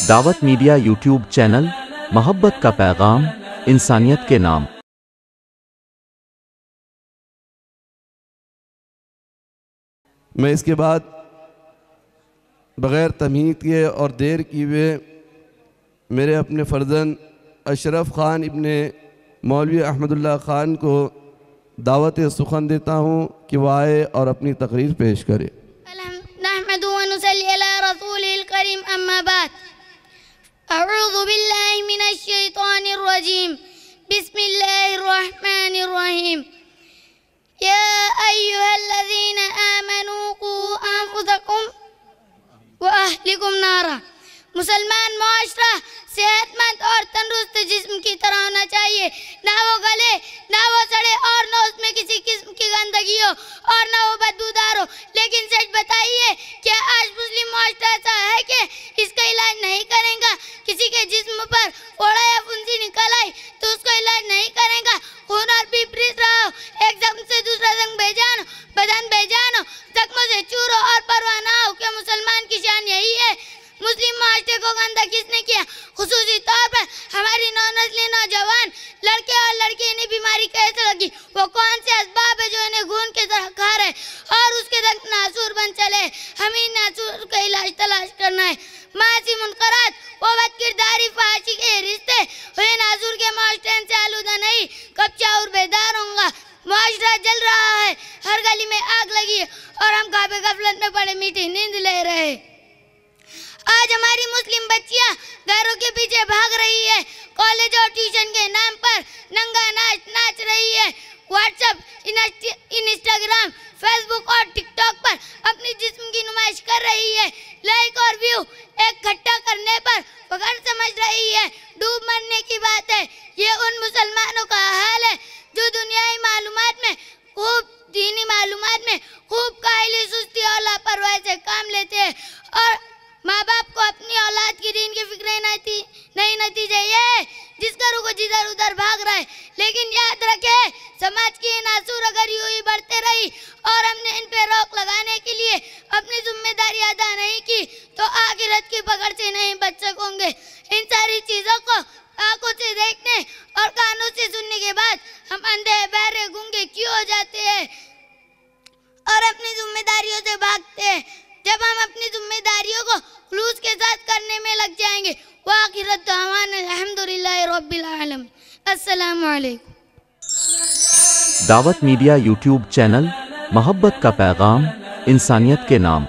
दावत media YouTube channel, मोहब्बत का पैगाम, इंसानियत के नाम। मैं इसके बाद बग़ैर तमहीद किए और देर किए हुए मेरे अपने फ़र्जंद अशरफ ख़ान इब्ने मौलवी अहमदुल्लाह ख़ान को दावत सुखन देता हूँ कि वह आए और अपनी तकरीर पेश करे। बिस्मिल्लाहिर्रहमानिर्रहीम। या अय्युहल्लज़ीना आमनू क़ू अंफुसकुम व अहलिकुम नारा। मुसलमान मुआशरा सेहतमंद और तंदुरुस्त जिस्म की तरह होना चाहिए, ना वो गले ना वो सड़े और ना उसमें किसी किस्म की गंदगी हो और ना वो बदबूदार हो। लेकिन सच बताइए, क्या आज मुस्लिम मुआशरा ऐसा है कि इसका इलाज नहीं करेगा? किसी के जिस्म पर फोड़ा या फुंसी निकल आई तो उसका इलाज नहीं करेगा? खून और पीप रिस रहा हो, एक जख्म से दूसरा जख्म बेजान हो, बदन बेजान हो, जख्मों से चूर हो और परवाह ना हो, क्या मुसलमान की शान यही है? मुस्लिम माशरे को गंदा किसने किया? खुसूसी तौर पर हमारी नौनस्ली नौजवान लड़के और लड़की इन्हें बीमारी कैसे लगी? वो कौन से असबाब है जो इन्हें खून के तरह खा रहे और उसके तक नासूर बन चले? हमें नासूर का इलाज तलाश करना है। मासी मुनकरात, वो बदकिरदारी, फाशी के रिश्ते हुए नासूर के माशरे से आलूदा नहीं। कब चाउर बेदार होगा? मुआशरा जल रहा है, हर गली में आग लगी है और हम खाबे गफलत में पड़े मीठी नींद ले रहे। आज हमारी मुस्लिम बच्चियां घरों के पीछे भाग रही है, कॉलेज और ट्यूशन के नाम पर नंगा नाच नाच रही है। व्हाट्सएप, इंस्टाग्राम, फेसबुक और टिकटॉक पर अपनी जिस्म की नुमाइश कर रही है। लाइक और व्यू इकट्ठा करने पर फखर समझ रही है। डूब मरने की बात है। ये उन मुसलमानों का हाल है जो दुनियाई मालूमात में खूब, दीनी मालूमात में खूब काहिली, सुस्ती और लापरवाही से काम लेते हैं और माँ बाप को अपनी औलाद की दीन की फिक्र नहीं। नतीजे ये है जिसका रुख जिधर उधर भाग रहा है। लेकिन याद रखे, समाज की नासूर अगर यूं ही बढ़ते रही और हमने इन पे रोक लगाने के लिए अपनी जिम्मेदारी अदा नहीं की तो आखिरत की पकड़ से नहीं बच सकोगे। इन सारी चीजों को आंखों से देखने और कानों से सुनने के बाद हम अंधे बहरे गूंगे क्यों हो जाते हैं और अपनी जिम्मेदारियों से भागते हैं? जब हम अपनी जिम्मेदारियों को खुलूस के साथ करने में लग जाएंगे, वाखिरत दावाना अल्हम्दुलिल्लाहि रब्बिल आलमीन। अस्सलामु अलैकुम। दावत मीडिया यूट्यूब चैनल, मोहब्बत का पैगाम, इंसानियत के नाम।